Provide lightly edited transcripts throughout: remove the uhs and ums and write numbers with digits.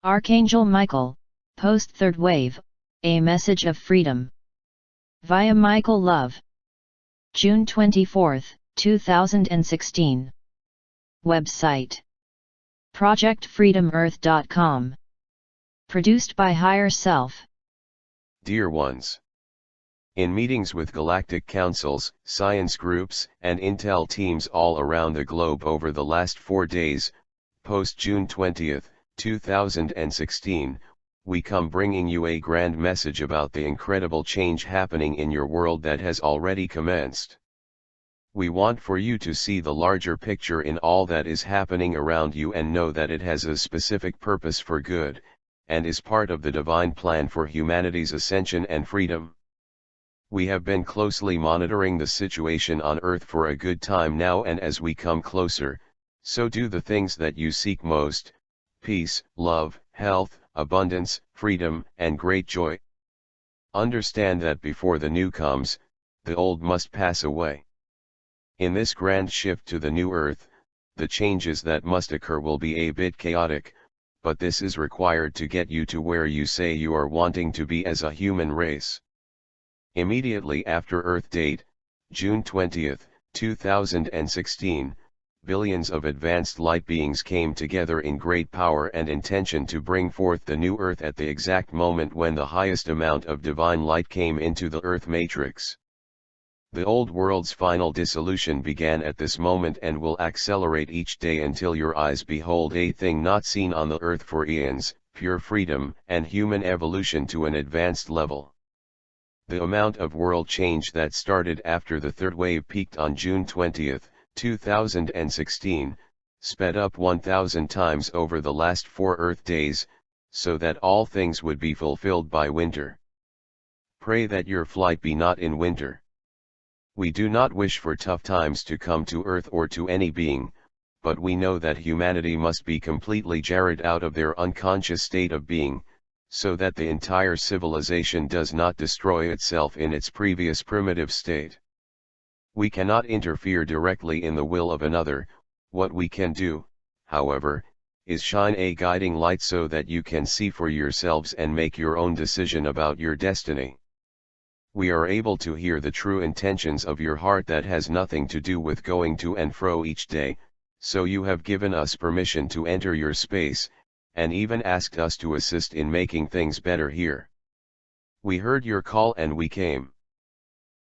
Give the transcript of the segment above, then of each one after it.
Archangel Michael, post third wave, a message of freedom. Via Michael Love. June 24, 2016. Website: projectfreedomearth.com. Produced by Higher Self. Dear ones, in meetings with galactic councils, science groups, and intel teams all around the globe over the last 4 days, post June 20, 2016, we come bringing you a grand message about the incredible change happening in your world that has already commenced. We want for you to see the larger picture in all that is happening around you and know that it has a specific purpose for good, and is part of the divine plan for humanity's ascension and freedom. We have been closely monitoring the situation on Earth for a good time now, and as we come closer, so do the things that you seek most: peace, love, health, abundance, freedom, and great joy. Understand that before the new comes, the old must pass away. In this grand shift to the new Earth, the changes that must occur will be a bit chaotic, but this is required to get you to where you say you are wanting to be as a human race. Immediately after Earth date, June 20, 2016, billions of advanced light beings came together in great power and intention to bring forth the new Earth at the exact moment when the highest amount of divine light came into the Earth matrix. The old world's final dissolution began at this moment and will accelerate each day until your eyes behold a thing not seen on the Earth for eons: pure freedom and human evolution to an advanced level. The amount of world change that started after the third wave peaked on June 20, 2016, sped up 1,000 times over the last 4 Earth days, so that all things would be fulfilled by winter. Pray that your flight be not in winter. We do not wish for tough times to come to Earth or to any being, but we know that humanity must be completely jarred out of their unconscious state of being, so that the entire civilization does not destroy itself in its previous primitive state. We cannot interfere directly in the will of another. What we can do, however, is shine a guiding light so that you can see for yourselves and make your own decision about your destiny. We are able to hear the true intentions of your heart that has nothing to do with going to and fro each day, so you have given us permission to enter your space, and even asked us to assist in making things better here. We heard your call and we came.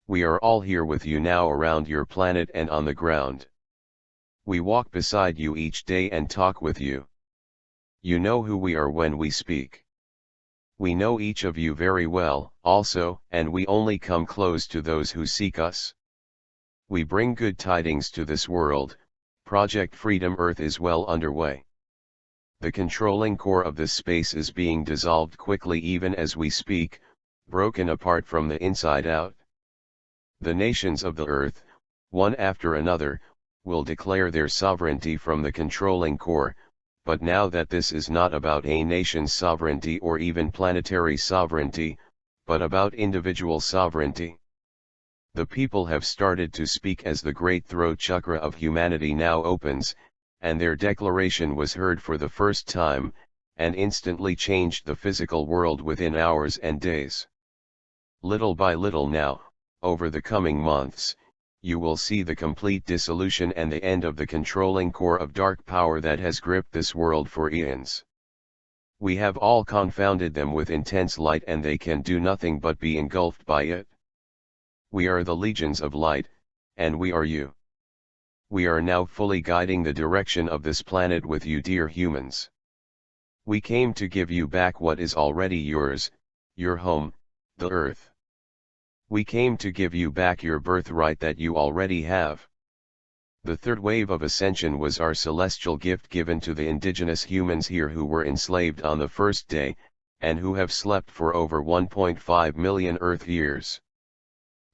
We are all here with you now around your planet and on the ground. We walk beside you each day and talk with you. You know who we are when we speak. We know each of you very well, also, and we only come close to those who seek us. We bring good tidings to this world. Project Freedom Earth is well underway. The controlling core of this space is being dissolved quickly even as we speak, broken apart from the inside out. The nations of the earth, one after another, will declare their sovereignty from the controlling core, but now that this is not about a nation's sovereignty or even planetary sovereignty, but about individual sovereignty. The people have started to speak as the great throat chakra of humanity now opens, and their declaration was heard for the first time, and instantly changed the physical world within hours and days. Little by little now, over the coming months, you will see the complete dissolution and the end of the controlling core of dark power that has gripped this world for eons. We have all confounded them with intense light and they can do nothing but be engulfed by it. We are the legions of light, and we are you. We are now fully guiding the direction of this planet with you, dear humans. We came to give you back what is already yours, your home, the Earth. We came to give you back your birthright that you already have. The third wave of ascension was our celestial gift given to the indigenous humans here who were enslaved on the first day, and who have slept for over 1.5 million Earth years.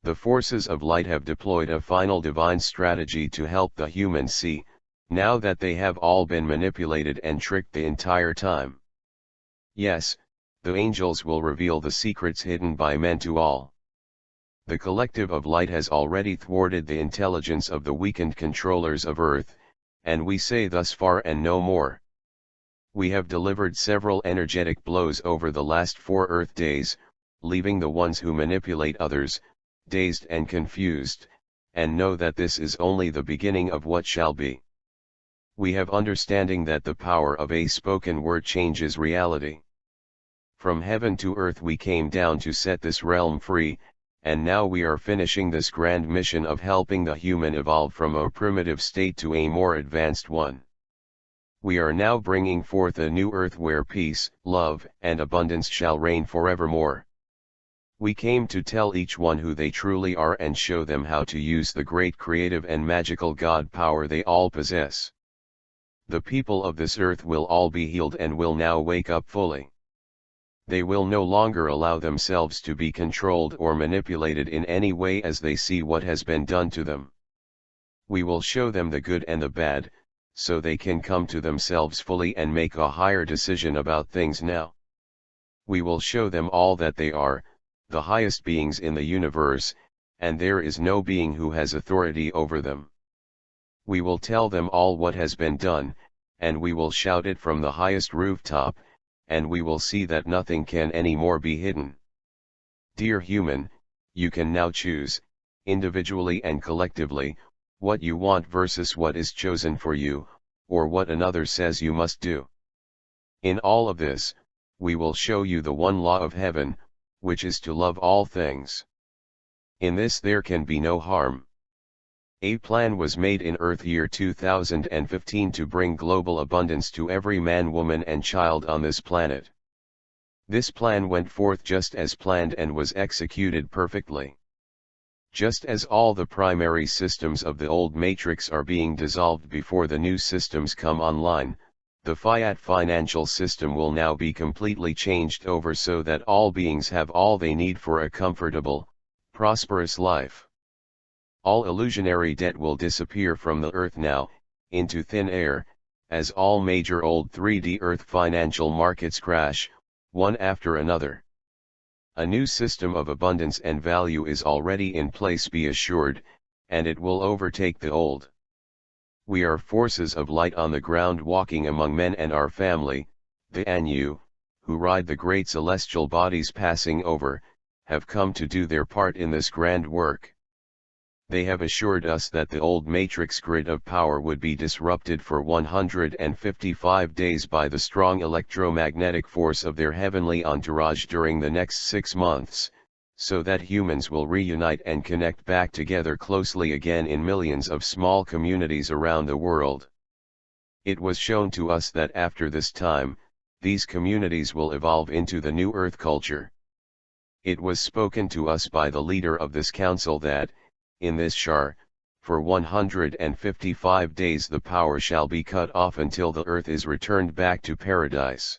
The forces of light have deployed a final divine strategy to help the humans see, now that they have all been manipulated and tricked the entire time. Yes, the angels will reveal the secrets hidden by men to all. The collective of light has already thwarted the intelligence of the weakened controllers of Earth, and we say thus far and no more. We have delivered several energetic blows over the last 4 Earth days, leaving the ones who manipulate others, dazed and confused, and know that this is only the beginning of what shall be. We have understanding that the power of a spoken word changes reality. From heaven to earth we came down to set this realm free, and now we are finishing this grand mission of helping the human evolve from a primitive state to a more advanced one. We are now bringing forth a new earth where peace, love, and abundance shall reign forevermore. We came to tell each one who they truly are and show them how to use the great creative and magical God power they all possess. The people of this earth will all be healed and will now wake up fully. They will no longer allow themselves to be controlled or manipulated in any way as they see what has been done to them. We will show them the good and the bad, so they can come to themselves fully and make a higher decision about things now. We will show them all that they are, the highest beings in the universe, and there is no being who has authority over them. We will tell them all what has been done, and we will shout it from the highest rooftop, and we will see that nothing can any more be hidden. Dear human, you can now choose, individually and collectively, what you want versus what is chosen for you, or what another says you must do. In all of this, we will show you the one law of heaven, which is to love all things. In this there can be no harm. A plan was made in Earth year 2015 to bring global abundance to every man, woman and child on this planet. This plan went forth just as planned and was executed perfectly. Just as all the primary systems of the old matrix are being dissolved before the new systems come online, the fiat financial system will now be completely changed over so that all beings have all they need for a comfortable, prosperous life. All illusionary debt will disappear from the earth now, into thin air, as all major old 3D earth financial markets crash, one after another. A new system of abundance and value is already in place, be assured, and it will overtake the old. We are forces of light on the ground walking among men and our family, the Anu, who ride the great celestial bodies passing over, have come to do their part in this grand work. They have assured us that the old matrix grid of power would be disrupted for 155 days by the strong electromagnetic force of their heavenly entourage during the next 6 months, so that humans will reunite and connect back together closely again in millions of small communities around the world. It was shown to us that after this time, these communities will evolve into the new earth culture. It was spoken to us by the leader of this council that, in this shar, for 155 days the power shall be cut off until the earth is returned back to paradise.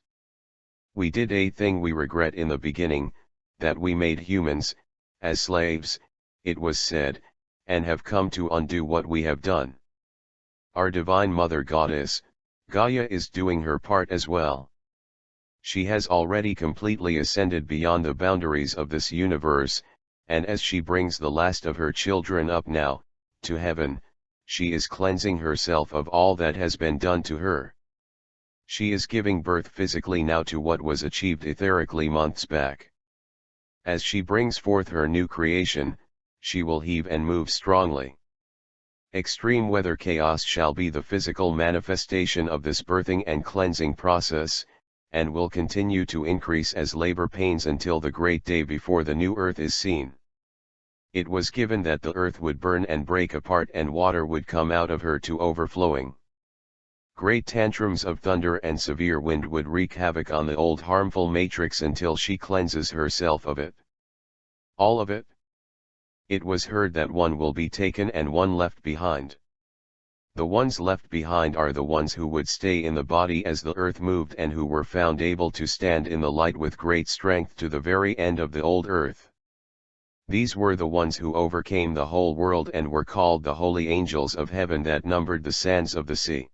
We did a thing we regret in the beginning, that we made humans, as slaves, it was said, and have come to undo what we have done. Our Divine Mother Goddess, Gaia, is doing her part as well. She has already completely ascended beyond the boundaries of this universe, and as she brings the last of her children up now, to heaven, she is cleansing herself of all that has been done to her. She is giving birth physically now to what was achieved etherically months back. As she brings forth her new creation, she will heave and move strongly. Extreme weather chaos shall be the physical manifestation of this birthing and cleansing process, and will continue to increase as labor pains until the great day before the new earth is seen. It was given that the earth would burn and break apart and water would come out of her to overflowing. Great tantrums of thunder and severe wind would wreak havoc on the old harmful matrix until she cleanses herself of it. All of it? It was heard that one will be taken and one left behind. The ones left behind are the ones who would stay in the body as the earth moved and who were found able to stand in the light with great strength to the very end of the old earth. These were the ones who overcame the whole world and were called the holy angels of heaven that numbered the sands of the sea.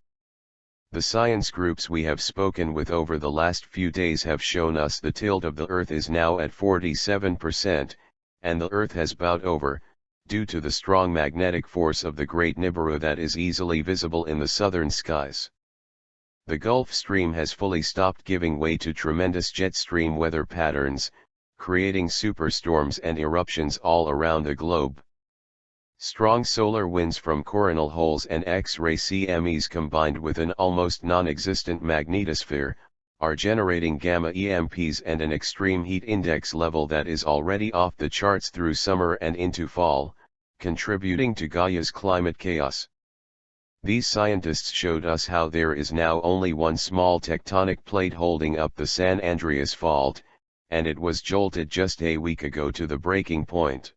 The science groups we have spoken with over the last few days have shown us the tilt of the earth is now at 47%, and the earth has bowed over, due to the strong magnetic force of the great Nibiru that is easily visible in the southern skies. The Gulf Stream has fully stopped giving way to tremendous jet stream weather patterns, creating superstorms and eruptions all around the globe. Strong solar winds from coronal holes and X-ray CMEs combined with an almost non-existent magnetosphere, are generating gamma EMPs and an extreme heat index level that is already off the charts through summer and into fall, contributing to Gaia's climate chaos. These scientists showed us how there is now only one small tectonic plate holding up the San Andreas Fault, and it was jolted just a week ago to the breaking point.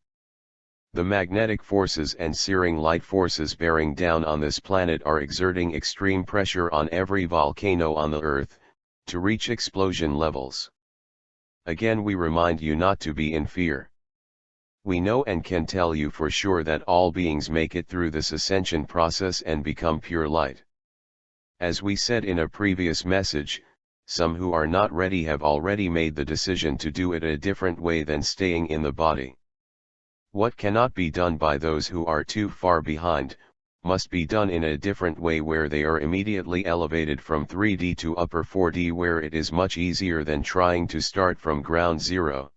The magnetic forces and searing light forces bearing down on this planet are exerting extreme pressure on every volcano on the Earth, to reach explosion levels. Again, we remind you not to be in fear. We know and can tell you for sure that all beings make it through this ascension process and become pure light. As we said in a previous message, some who are not ready have already made the decision to do it a different way than staying in the body. What cannot be done by those who are too far behind, must be done in a different way where they are immediately elevated from 3D to upper 4D, where it is much easier than trying to start from ground zero.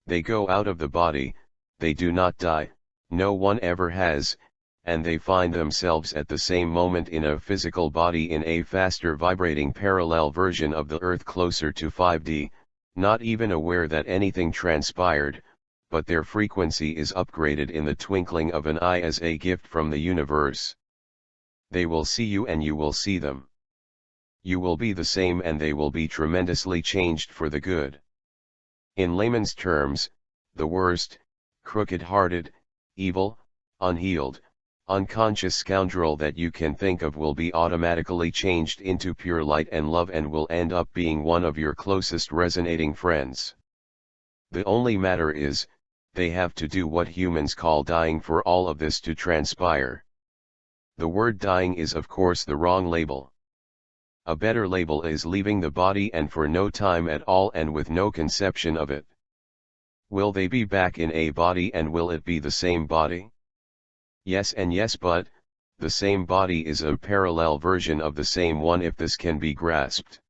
They go out of the body, they do not die, no one ever has, and they find themselves at the same moment in a physical body in a faster vibrating parallel version of the Earth closer to 5D, not even aware that anything transpired, but their frequency is upgraded in the twinkling of an eye as a gift from the universe. They will see you and you will see them. You will be the same and they will be tremendously changed for the good. In layman's terms, the worst, crooked-hearted, evil, unhealed, unconscious scoundrel that you can think of will be automatically changed into pure light and love and will end up being one of your closest resonating friends. The only matter is, they have to do what humans call dying for all of this to transpire. The word dying is of course the wrong label. A better label is leaving the body and for no time at all and with no conception of it. Will they be back in a body and will it be the same body? Yes and yes, but the same body is a parallel version of the same one if this can be grasped.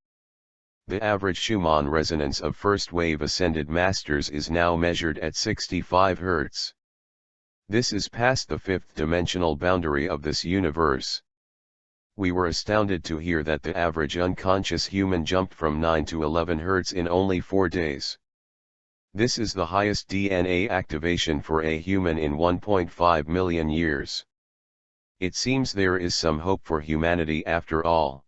The average Schumann resonance of first-wave ascended masters is now measured at 65 Hz. This is past the fifth-dimensional boundary of this universe. We were astounded to hear that the average unconscious human jumped from 9 to 11 Hz in only 4 days. This is the highest DNA activation for a human in 1.5 million years. It seems there is some hope for humanity after all.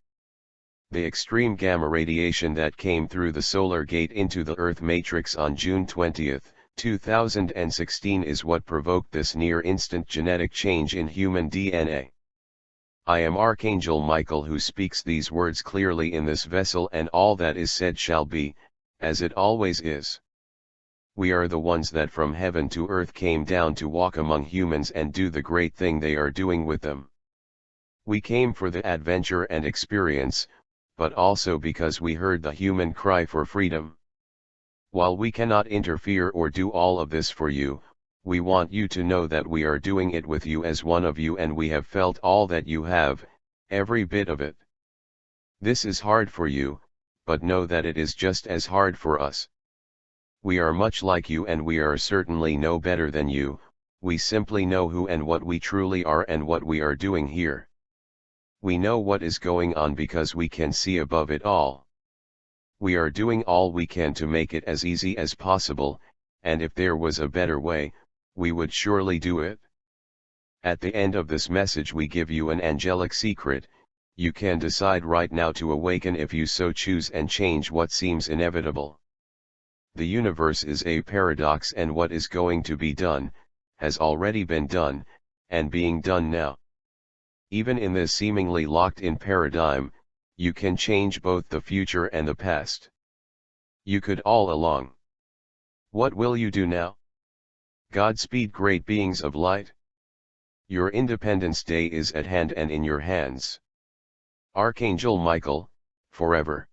The extreme gamma radiation that came through the solar gate into the Earth matrix on June 20, 2016 is what provoked this near-instant genetic change in human DNA. I am Archangel Michael who speaks these words clearly in this vessel, and all that is said shall be, as it always is. We are the ones that from heaven to earth came down to walk among humans and do the great thing they are doing with them. We came for the adventure and experience, but also because we heard the human cry for freedom. While we cannot interfere or do all of this for you, we want you to know that we are doing it with you as one of you, and we have felt all that you have, every bit of it. This is hard for you, but know that it is just as hard for us. We are much like you and we are certainly no better than you, we simply know who and what we truly are and what we are doing here. We know what is going on because we can see above it all. We are doing all we can to make it as easy as possible, and if there was a better way, we would surely do it. At the end of this message we give you an angelic secret. You can decide right now to awaken if you so choose and change what seems inevitable. The universe is a paradox, and what is going to be done, has already been done, and being done now. Even in this seemingly locked-in paradigm, you can change both the future and the past. You could all along. What will you do now? Godspeed, great beings of light. Your Independence Day is at hand and in your hands. Archangel Michael, forever.